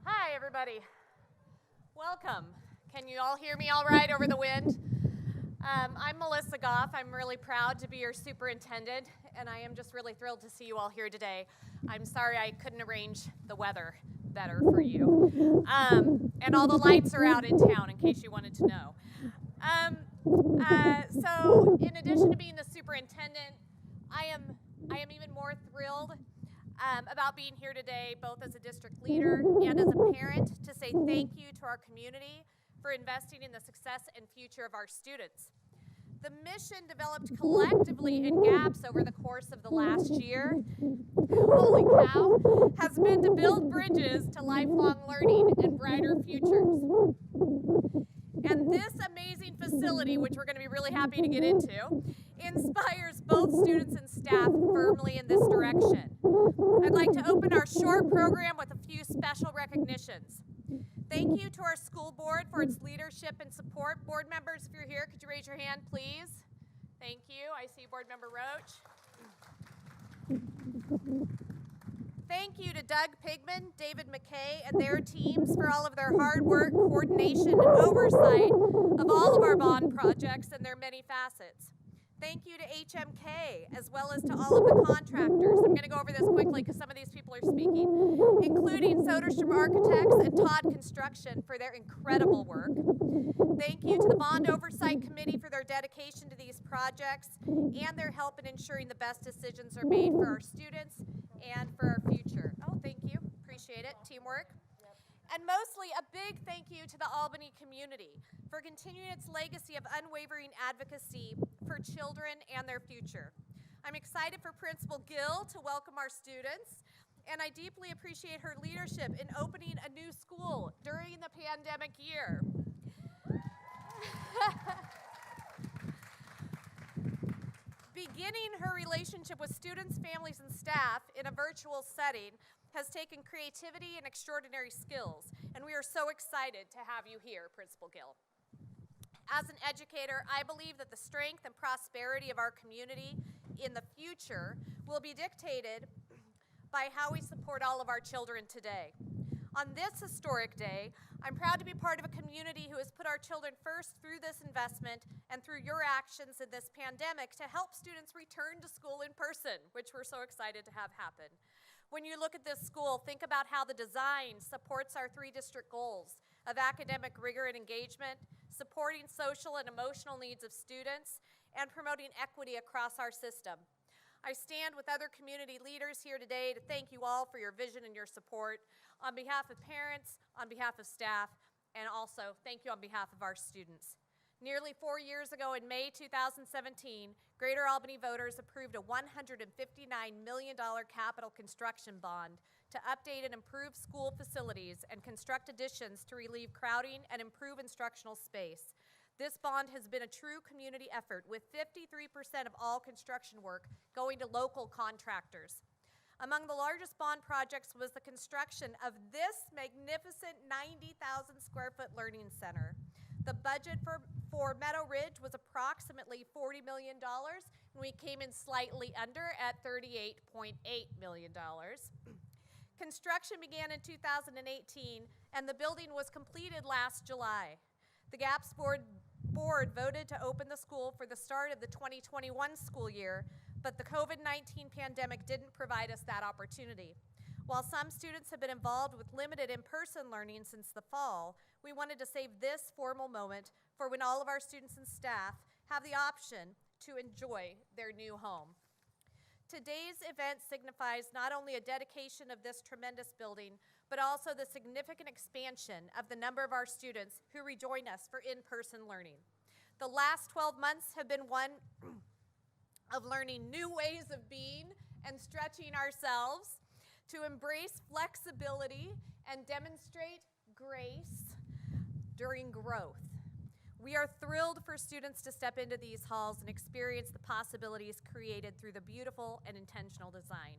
Hi, everybody. Welcome. Can you all hear me all right over the wind? I'm Melissa Goff. I'm really proud to be your superintendent, and I am just really thrilled to see you all here today. I'm sorry I couldn't arrange the weather better for you. And all the lights are out in town, in case you wanted to know. So, in addition to being the superintendent, I am even more thrilled about being here today, both as a district leader and as a parent, to say thank you to our community for investing in the success and future of our students. The mission developed collectively in GAPS over the course of the last year, holy cow, has been to build bridges to lifelong learning and brighter futures. And this amazing facility, which we're going to be really happy to get into, inspires both students and staff firmly in this direction. I'd like to open our short program with a few special recognitions. Thank you to our school board for its leadership and support. Board members, if you're here, could you raise your hand, please? Thank you. I see Board Member Roach. Thank you to Doug Pigman, David McKay, and their teams for all of their hard work, coordination, and oversight of all of our bond projects and their many facets. Thank you to HMK, as well as to all of the contractors. I'm going to go over this quickly because some of these people are speaking, including Soderstrom Architects and Todd Construction for their incredible work. Thank you to the Bond Oversight Committee for their dedication to these projects and their help in ensuring the best decisions are made for our students and for our future. Oh, thank you. Appreciate it. Teamwork. And mostly a big thank you to the Albany community for continuing its legacy of unwavering advocacy for children and their future. I'm excited for Principal Gill to welcome our students, and I deeply appreciate her leadership in opening a new school during the pandemic year. Beginning her relationship with students, families, and staff in a virtual setting has taken creativity and extraordinary skills, and we are so excited to have you here, Principal Gill. As an educator, I believe that the strength and prosperity of our community in the future will be dictated by how we support all of our children today. On this historic day, I'm proud to be part of a community who has put our children first through this investment and through your actions in this pandemic to help students return to school in person, which we're so excited to have happen. When you look at this school, think about how the design supports our 3 district goals of academic rigor and engagement, supporting social and emotional needs of students, and promoting equity across our system. I stand with other community leaders here today to thank you all for your vision and your support on behalf of parents, on behalf of staff, and also thank you on behalf of our students. Nearly 4 years ago in May 2017, Greater Albany voters approved a $159 million capital construction bond to update and improve school facilities and construct additions to relieve crowding and improve instructional space. This bond has been a true community effort, with 53% of all construction work going to local contractors. Among the largest bond projects was the construction of this magnificent 90,000 square foot learning center. The budget for Meadow Ridge was approximately $40 million, and we came in slightly under at $38.8 million. Construction began in 2018, and the building was completed last July. The GAPS board voted to open the school for the start of the 2021 school year, but the COVID-19 pandemic didn't provide us that opportunity. While some students have been involved with limited in-person learning since the fall, we wanted to save this formal moment for when all of our students and staff have the option to enjoy their new home. Today's event signifies not only a dedication of this tremendous building, but also the significant expansion of the number of our students who rejoin us for in-person learning. The last 12 months have been one of learning new ways of being and stretching ourselves to embrace flexibility and demonstrate grace during growth. We are thrilled for students to step into these halls and experience the possibilities created through the beautiful and intentional design.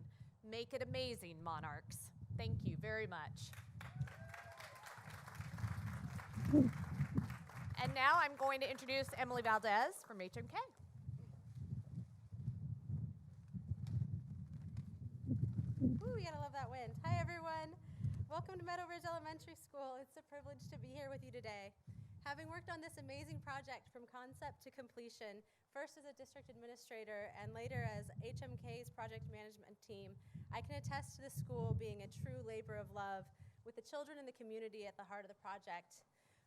Make it amazing, Monarchs. Thank you very much. And now I'm going to introduce Emily Valdez from HMK. Woo, you gotta love that wind. Hi, everyone. Welcome to Meadow Ridge Elementary School. It's a privilege to be here with you today. Having worked on this amazing project from concept to completion, first as a district administrator and later as HMK's project management team, I can attest to the school being a true labor of love with the children and the community at the heart of the project.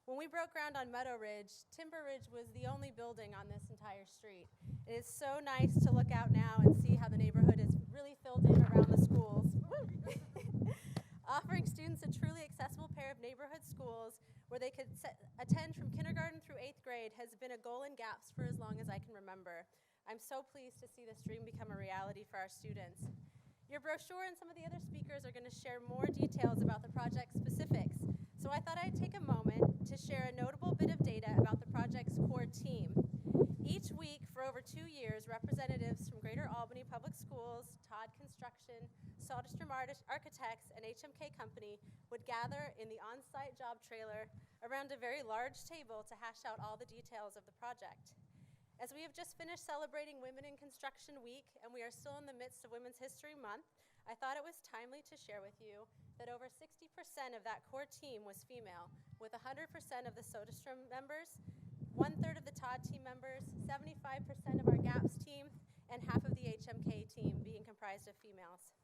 When we broke ground on Meadow Ridge, Timber Ridge was the only building on this entire street. It is so nice to look out now and see how the neighborhood is really filled in around the schools. Offering students a truly accessible pair of neighborhood schools where they could attend from kindergarten through 8th grade has been a goal in GAPS for as long as I can remember. I'm so pleased to see this dream become a reality for our students. Your brochure and some of the other speakers are going to share more details about the project specifics. So I thought I'd take a moment to share a notable bit of data about the project's core team. Each week for over 2 years, representatives from Greater Albany Public Schools, Todd Construction, Soderstrom Architects, and HMK Company would gather in the on-site job trailer around a very large table to hash out all the details of the project. As we have just finished celebrating Women in Construction Week, and we are still in the midst of Women's History Month, I thought it was timely to share with you that over 60% of that core team was female, with 100% of the Soderstrom members, 1/3 of the Todd team members, 75% of our GAPS team, and half of the HMK team being comprised of females.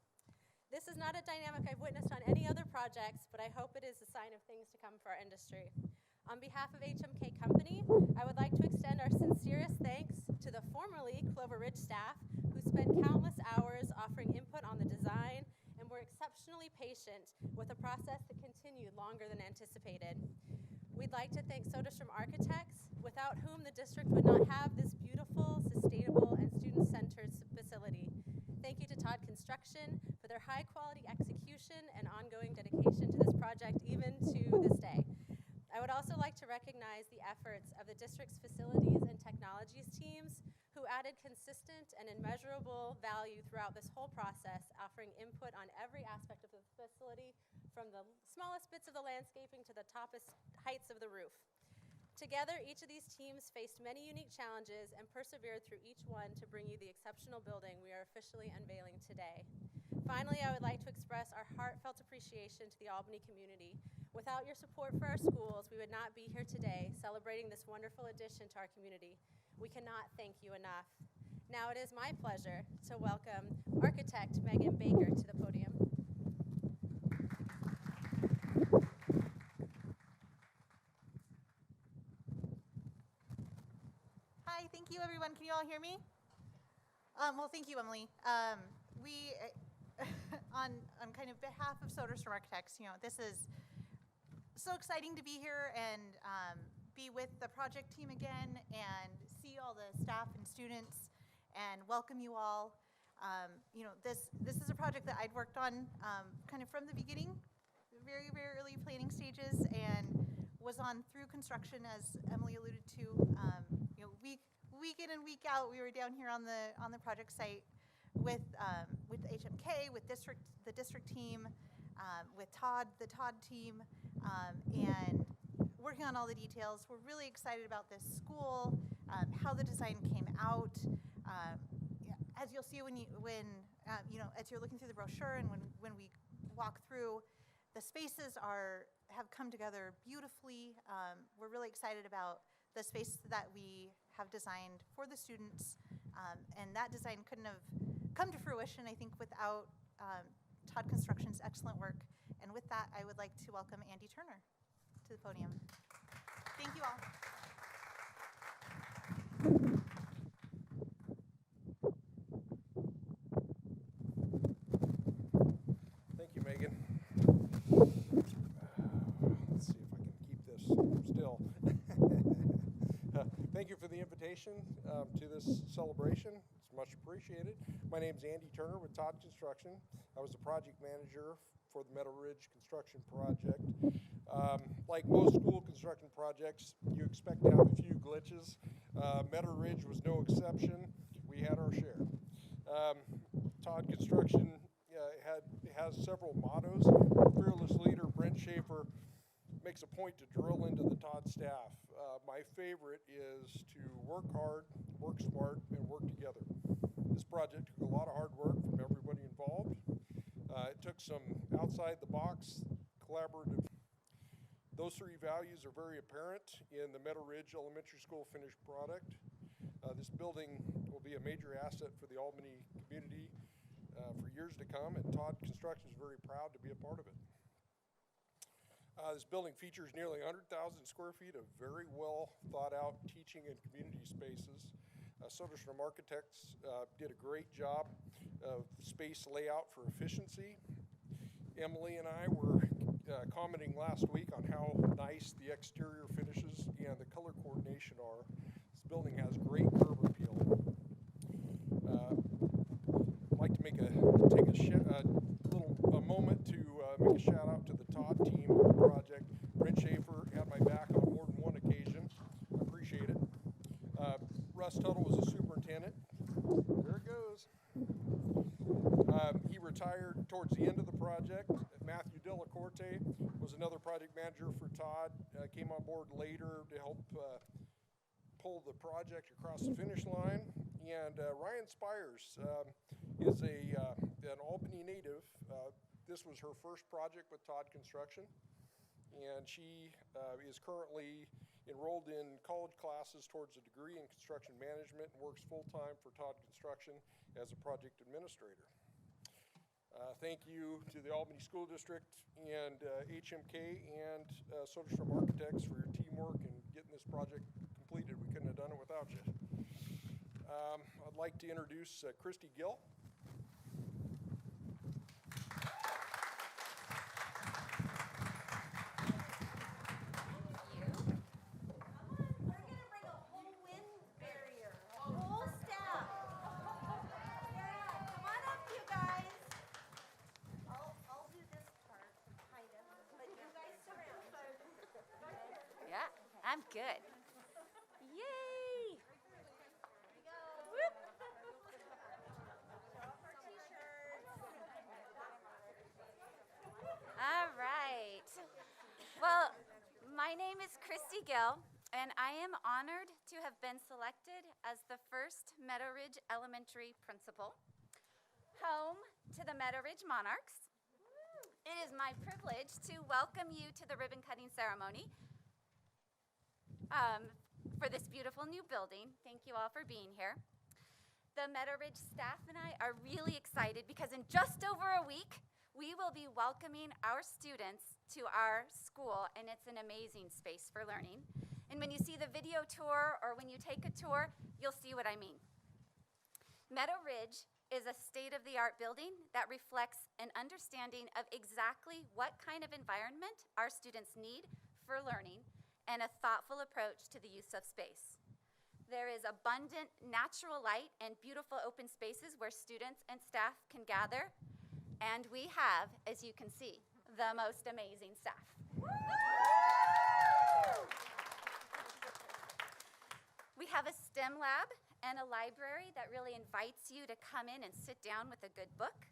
This is not a dynamic I've witnessed on any other projects, but I hope it is a sign of things to come for our industry. On behalf of HMK Company, I would like to extend our sincerest thanks to the formerly Clover Ridge staff who spent countless hours offering input on the design and were exceptionally patient with a process that continued longer than anticipated. We'd like to thank Soderstrom Architects, without whom the district would not have this beautiful, sustainable, and student-centered facility. Thank you to Todd Construction for their high-quality execution and ongoing dedication to this project, even to this day. I would also like to recognize the efforts of the district's facilities and technologies teams who added consistent and immeasurable value throughout this whole process, offering input on every aspect of the facility, from the smallest bits of the landscaping to the toppest heights of the roof. Together, each of these teams faced many unique challenges and persevered through each one to bring you the exceptional building we are officially unveiling today. Finally, I would like to express our heartfelt appreciation to the Albany community. Without your support for our schools, we would not be here today celebrating this wonderful addition to our community. We cannot thank you enough. Now it is my pleasure to welcome architect Megan Baker to the podium. Hi, thank you everyone. Can you all hear me? Well, thank you, Emily. We, on kind of behalf of Soderstrom Architects, this is so exciting to be here and be with the project team again and see all the staff and students and welcome you all. This is a project that I'd worked on kind of from the beginning, very, very early planning stages, and was on through construction, as Emily alluded to. Week in and week out, we were down here on the project site with HMK, with the district team, with Todd, the Todd team, and working on all the details. We're really excited about this school, how the design came out. As you'll see as you're looking through the brochure and when we walk through, the spaces have come together beautifully. We're really excited about the space that we have designed for the students, and that design couldn't have come to fruition, I think, without Todd Construction's excellent work. And with that, I would like to welcome Andy Turner to the podium. Thank you all. Thank you, Megan. Let's see if I can keep this still. Thank you for the invitation to this celebration. It's much appreciated. My name is Andy Turner with Todd Construction. I was the project manager for the Meadow Ridge construction project. Like most school construction projects, you expect to have a few glitches. Meadow Ridge was no exception. We had our share. Todd Construction has several mottos. Fearless leader Brent Schaefer makes a point to drill into the Todd staff. My favorite is to work hard, work smart, and work together. This project took a lot of hard work from everybody involved. some outside-the-box collaborative. Those three values are very apparent in the Meadow Ridge Elementary School finished product. This building will be a major asset for the Albany community for years to come, and Todd Construction is very proud to be a part of it. This building features nearly 100,000 square feet of very well thought out teaching and community spaces. Soderstrom Architects did a great job of space layout for efficiency. Emily and I were commenting last week on how nice the exterior finishes and the color coordination are. This building has great curb appeal. I'd like to take a moment to make a shout out to the Todd team on the project. Brent Schaefer had my back on more than one occasion. I appreciate it. Russ Tuttle was a superintendent. There it goes. He retired towards the end of the project. Matthew Delacorte was another project manager for Todd. Came on board later to help pull the project across the finish line. And Ryan Spires is an Albany native. This was her first project with Todd Construction, and she is currently enrolled in college classes towards a degree in construction management and works full-time for Todd Construction as a project administrator. Thank you to the Albany School District and HMK and Soderstrom Architects for your teamwork in getting this project completed. We couldn't have done it without you. I'd like to introduce Christy Gill. I'm good. Yay! Whoop. All right. Well, my name is Christy Gill, and I am honored to have been selected as the first Meadow Ridge Elementary principal, home to the Meadow Ridge Monarchs. It is my privilege to welcome you to the ribbon cutting ceremony for this beautiful new building. Thank you all for being here. The Meadow Ridge staff and I are really excited because in just over a week, we will be welcoming our students to our school, and it's an amazing space for learning. And when you see the video tour or when you take a tour, you'll see what I mean. Meadow Ridge is a state-of-the-art building that reflects an understanding of exactly what kind of environment our students need for learning and a thoughtful approach to the use of space. There is abundant natural light and beautiful open spaces where students and staff can gather, and we have, as you can see, the most amazing staff. We have a STEM lab and a library that really invites you to come in and sit down with a good book.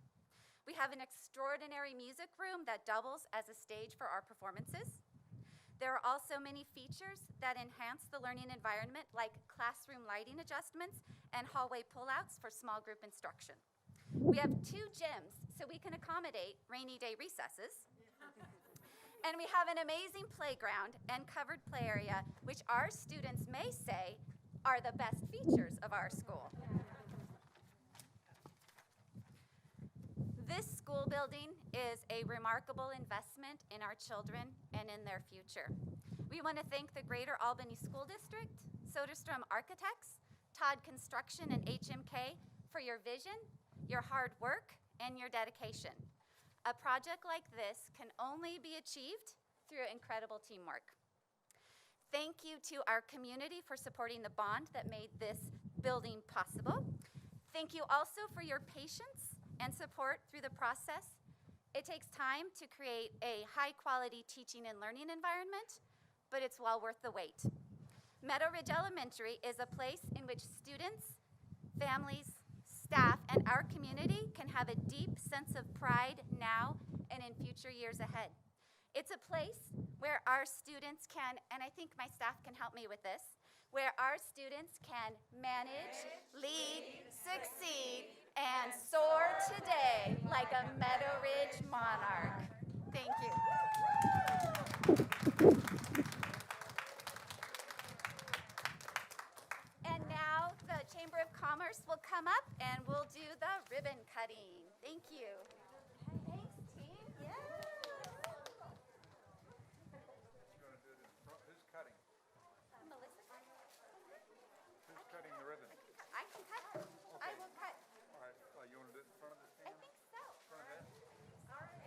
We have an extraordinary music room that doubles as a stage for our performances. There are also many features that enhance the learning environment, like classroom lighting adjustments and hallway pullouts for small group instruction. We have 2 gyms, so we can accommodate rainy day recesses. And we have an amazing playground and covered play area, which our students may say are the best features of our school. This school building is a remarkable investment in our children and in their future. We want to thank the Greater Albany School District, Soderstrom Architects, Todd Construction, and HMK for your vision, your hard work, and your dedication. A project like this can only be achieved through incredible teamwork. Thank you to our community for supporting the bond that made this building possible. Thank you also for your patience and support through the process. It takes time to create a high-quality teaching and learning environment, but it's well worth the wait. Meadow Ridge Elementary is a place in which students, families, staff, and our community can have a deep sense of pride now and in future years ahead. It's a place where our students can, and I think my staff can help me with this, where our students can manage, lead, succeed, and soar today like a Meadow Ridge monarch. Thank you. And now the Chamber of Commerce will come up and we'll do the ribbon cutting. Thank you. Thanks, team. Yeah. Who's cutting? Melissa? Who's cutting the ribbon? I can cut. I will cut. All right, you want to do it in front of the I stand? think so. In front of that? All right.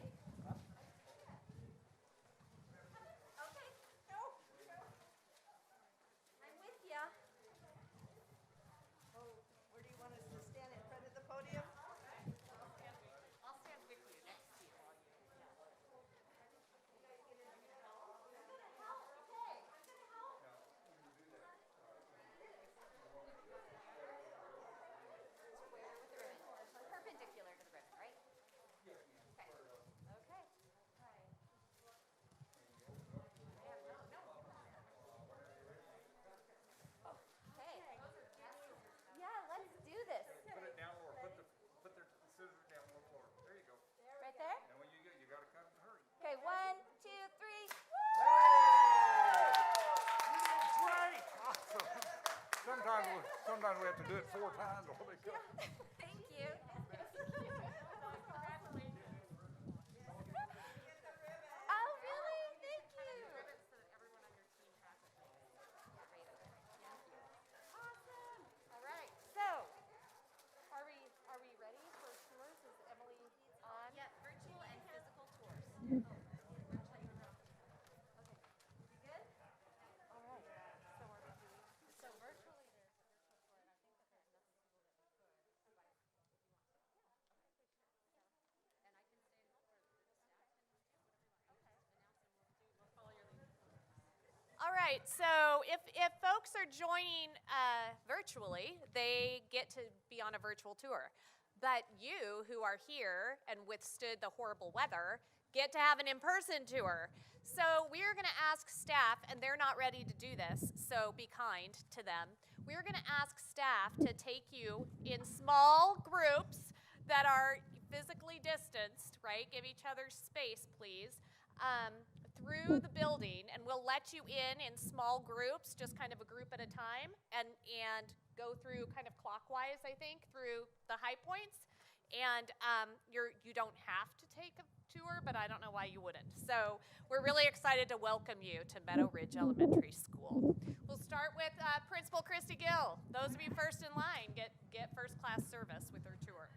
Okay. No. I'm with ya. Where do you want us to stand, in front of the podium? I'll stand with you next to you. Square with the ribbon. Perpendicular to the ribbon, right? Okay. Okay. Okay. Yeah, let's do this. Put it down lower. Put the scissors down a little lower. There you go. Right there? And when you got to cut in a hurry. Okay, 1, 2, 3. Great! Awesome. Sometimes we have to do it 4 times while they cut. Thank you. Oh, really? Thank you. Awesome. All right. So, are we ready for tours? Is Emily on? Yeah, virtual and physical tours. You good? All right. So are we doing? So virtually there's a virtual tour, and I think that there's enough people that we could invite. All right, so if folks are joining virtually, they get to be on a virtual tour. But you who are here and withstood the horrible weather get to have an in-person tour. So we're going to ask staff, and they're not ready to do this, so be kind to them. We're going to ask staff to take you in small groups that are physically distanced, right? Give each other space, please. Through the building, and we'll let you in small groups, just kind of a group at a time, and go through kind of clockwise, I think, through the high points. And you don't have to take a tour, but I don't know why you wouldn't. So we're really excited to welcome you to Meadow Ridge Elementary School. We'll start with Principal Christy Gill. Those of you first in line get first class service with her tour.